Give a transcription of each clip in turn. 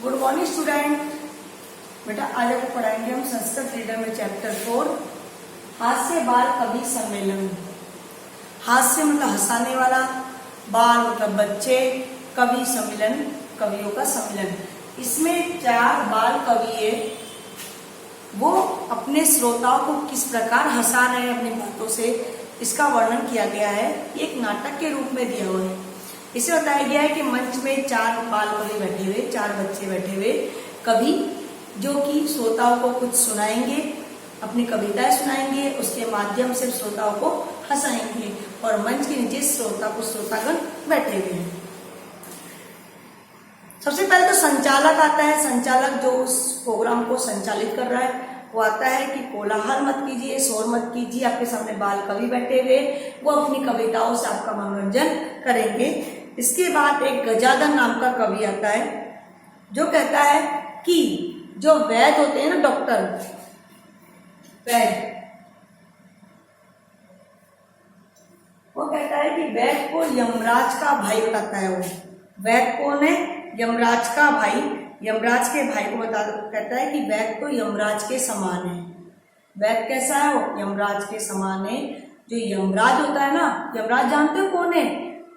Good morning student. बेटा आज आपको पढ़ाएंगे हम संस्कृत रीडर में चैप्टर 4 हास्य बाल कवि सम्मेलन। हास्य मतलब हंसाने वाला, बाल मतलब बच्चे, कवि सम्मेलन कवियों का सम्मेलन। इसमें 4 बाल कवि है, वो अपने श्रोताओं को किस प्रकार हंसा रहे हैं अपनी बातों से, इसका वर्णन किया गया है। एक नाटक के रूप में दिया हुआ है। इसे बताया गया है कि मंच में 4 बाल कवि बैठे हुए, 4 बच्चे बैठे हुए कवि, जो कि श्रोताओं को कुछ सुनाएंगे, अपनी कविताएं सुनाएंगे, उसके माध्यम से श्रोताओं को हंसाएंगे और मंच के नीचे श्रोतागण बैठे हुए हैं। सबसे पहले तो संचालक आता है। संचालक जो उस प्रोग्राम को संचालित कर रहा है वो आता है कि कोलाहल मत कीजिए, शोर मत कीजिए, आपके सामने बाल कवि बैठे हुए, वो अपनी कविताओं से आपका मनोरंजन करेंगे। इसके बाद एक गजाधर नाम का कवि आता है, जो कहता है कि जो वैद्य होते हैं ना, डॉक्टर वैद्य, वो कहता है कि वैद्य को यमराज का भाई बताता है। वो वैद्य कौन है? यमराज का भाई। यमराज के भाई को कहता है कि वैद्य तो यमराज के समान है। वैद्य कैसा है? वो यमराज के समान है। जो यमराज होता है ना, यमराज जानते हो कौन है?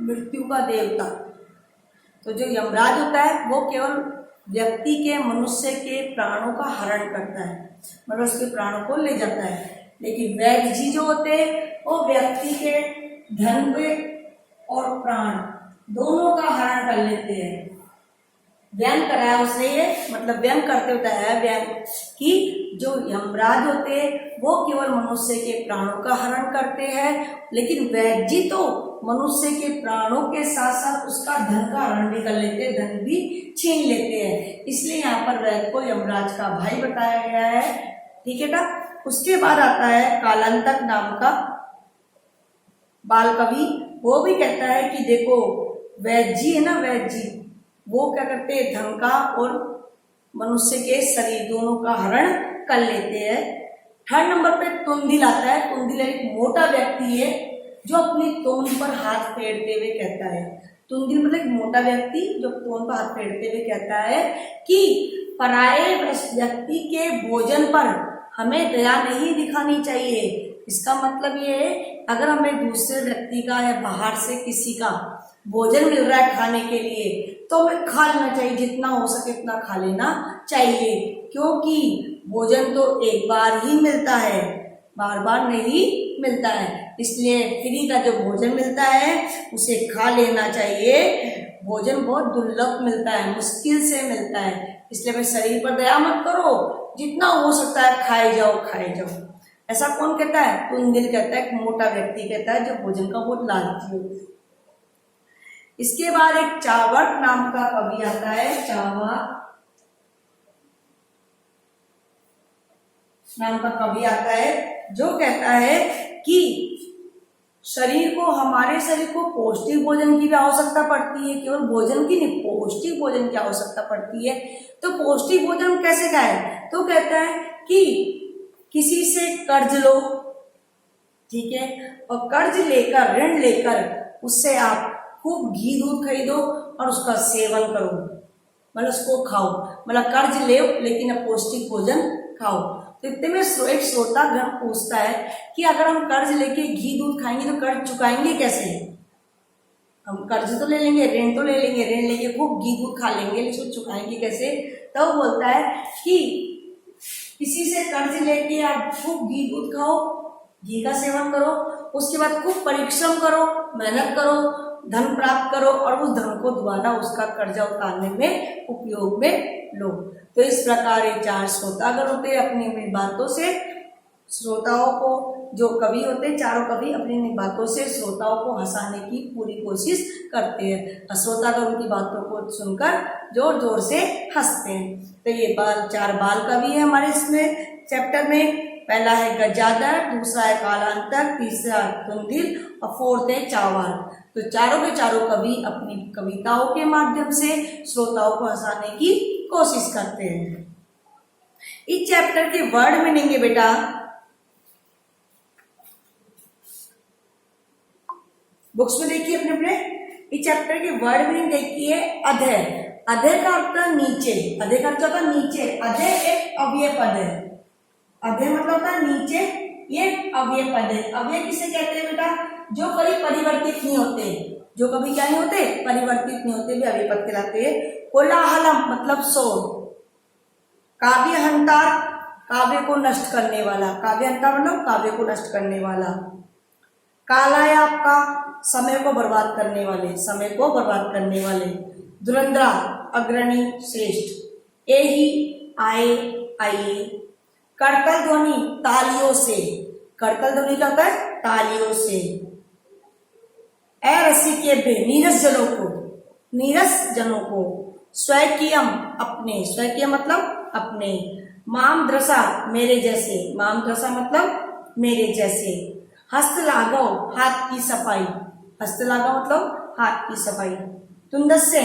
मृत्यु का देवता। तो जो यमराज होता है वो केवल व्यक्ति के, मनुष्य के प्राणों का हरण करता है, मतलब उसके प्राणों को ले जाता है। लेकिन वैद्य जी जो होते हैं वो व्यक्ति के धन पे और प्राण दोनों का हरण कर लेते हैं। व्यंग कराया उसने, ये मतलब व्यंग करते होता है व्यंग कि जो यमराज होते हैं वो केवल मनुष्य के प्राणों का हरण करते हैं, लेकिन वैद्य जी तो मनुष्य के प्राणों के साथ साथ उसका धन का हरण भी कर लेते हैं, धन भी छीन लेते हैं। इसलिए यहाँ पर वैद्य को यमराज का भाई बताया गया है। ठीक है ना। उसके बाद आता है कालांतक नाम का बाल कवि। वो भी कहता है कि देखो वैद्य जी है ना, वैद्य जी वो क्या करते हैं, धन का और मनुष्य के शरीर दोनों का हरण कर लेते हैं। 3rd नंबर पे तुंदिल आता है। तुंदिल एक मोटा व्यक्ति है जो अपनी तोन पर हाथ फेरते हुए कहता है। तुंदिल मतलब एक मोटा व्यक्ति जो तोन पर हाथ फेरते हुए कहता है कि पराये व्यक्ति के भोजन पर हमें दया नहीं दिखानी चाहिए। इसका मतलब ये है, अगर हमें दूसरे व्यक्ति का या बाहर से किसी का भोजन मिल रहा है खाने के लिए तो हमें खा लेना चाहिए, जितना हो सके उतना खा लेना चाहिए, क्योंकि भोजन तो एक बार ही मिलता है, बार बार नहीं मिलता है। इसलिए फ्री का जो भोजन मिलता है उसे खा लेना चाहिए। भोजन बहुत दुर्लभ मिलता है, मुश्किल से मिलता है, इसलिए मैं शरीर पर दया मत करो, जितना हो सकता है खाए जाओ खाए जाओ। ऐसा कौन कहता है? तुंदिल कहता है, एक मोटा व्यक्ति कहता है जो भोजन का बहुत लालची हो। इसके बाद एक चार्वाक नाम का कवि आता है। चार्वाक नाम का कवि आता है जो कहता है कि शरीर को, हमारे शरीर को पौष्टिक भोजन की भी आवश्यकता पड़ती है, केवल भोजन की नहीं, पौष्टिक भोजन की आवश्यकता पड़ती है। तो पौष्टिक भोजन कैसे खाए? तो कहता है कि किसी से कर्ज लो, ठीक है, और कर्ज लेकर, ऋण लेकर उससे आप खूब घी दूध खरीदो और उसका सेवन करो, मतलब उसको खाओ, मतलब कर्ज ले लेकिन अब पौष्टिक भोजन खाओ। तो इतने में एक श्रोतागण पूछता है कि अगर हम कर्ज लेके घी दूध खाएंगे तो कर्ज चुकाएंगे कैसे? हम कर्ज तो ले लेंगे, ऋण तो ले लेंगे, ऋण लेके खूब घी दूध खा लेंगे, लेकिन चुकाएंगे कैसे? तो बोलता है कि किसी से कर्ज लेके आप खूब घी दूध खाओ, घी का सेवन करो, उसके बाद खूब परिश्रम करो, मेहनत करो, धन प्राप्त करो और उस धन को दोबारा उसका कर्जा उतारने में उपयोग में लो। तो इस प्रकार ये 4 श्रोतागण होते हैं, अपनी अपनी बातों से श्रोताओं को, जो कवि होते हैं, चारों कवि अपनी अपनी बातों से श्रोताओं को हंसाने की पूरी कोशिश करते हैं। श्रोतागण उनकी बातों को सुनकर जोर जोर से हंसते हैं। तो ये 4 बाल कवि है हमारे इसमें चैप्टर में। पहला है गजाधर, दूसरा है कालांतक, तीसरा तुंदिल और 4th है चार्वाक। तो चारों के चारों कवि अपनी कविताओं के माध्यम से श्रोताओं को हंसाने की कोशिश करते हैं। इस चैप्टर के वर्ड मीनिंग है बेटा, बुक्स में देखिए अपने अपने। इस चैप्टर के वर्ड मीनिंग देखिए। अधर, अधे का अर्थ है नीचे, अधे का अर्थ होता है नीचे, अधे एक अव्यय पद है, अधे मतलब होता है नीचे, ये अव्यय पद है। अव्यय किसे कहते हैं बेटा? जो कभी परिवर्तित नहीं होते, जो कभी क्या नहीं होते, परिवर्तित नहीं होते, भी अव्यय पद कहलाते हैं। कोलाहलम मतलब शोर, काव्यहंता काव्य को नष्ट करने वाला, काव्यहंता मतलब काव्य को नष्ट करने वाला। कालायाप का समय को बर्बाद करने वाले, समय को बर्बाद करने वाले। धुरंधरा अग्रणी श्रेष्ठ। ए ही आए आइए। करतल ध्वनि तालियों से, करतल ध्वनि का होता है तालियों से। अरसिकेभ्य नीरस जनों को, नीरस जनों को। स्वकीयम अपने, स्वकीय मतलब अपने। माम दृशा मेरे जैसे, माम दृशा मतलब मेरे जैसे। हस्त लाघव हाथ की सफाई, हस्त लाघव मतलब हाथ की सफाई। तुंदस्य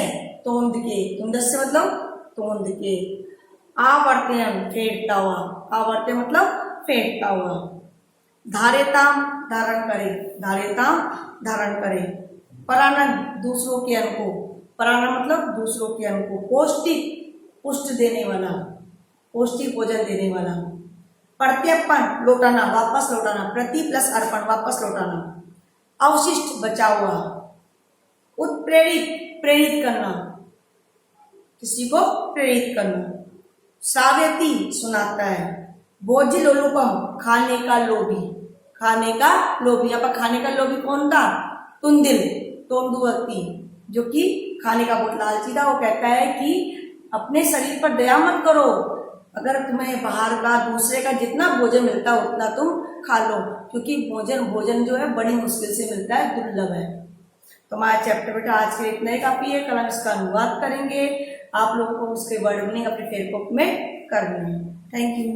तोंद के, तुंदस्य मतलब तोंद के। आवर्तयन फेंटता हुआ, आवर्तय मतलब फेंटता हुआ। धारेताम धारण करे, धारेताम धारण करे। परानंद दूसरों के अन्न को, परानंद मतलब दूसरों के अन्न को। पौष्टिक पुष्ट देने वाला, पौष्टिक भोजन देने वाला। प्रत्यर्पण लौटाना, वापस लौटाना। प्रति प्लस अर्पण वापस लौटाना। अवशिष्ट बचा हुआ। उत्प्रेरित प्रेरित करना, किसी को प्रेरित करना। श्राव्यति सुनाता है। भोज्य लोलुपम खाने का लोभी, खाने का लोभी। यहाँ पर खाने का लोभी कौन था? तुंदिल, तोंदु व्यक्ति जो कि खाने का बहुत लालची था। वो कहता है कि अपने शरीर पर दया मत करो, अगर तुम्हें बाहर का दूसरे का जितना भोजन मिलता है उतना तुम खा लो, क्योंकि भोजन जो है बड़ी मुश्किल से मिलता है, दुर्लभ है। तो हमारा चैप्टर बेटा आज के इतना ही काफी है। कल हम इसका अनुवाद करेंगे, आप लोगों को उसके वर्ड मीनिंग अपने फेसबुक में करनी है। Thank you.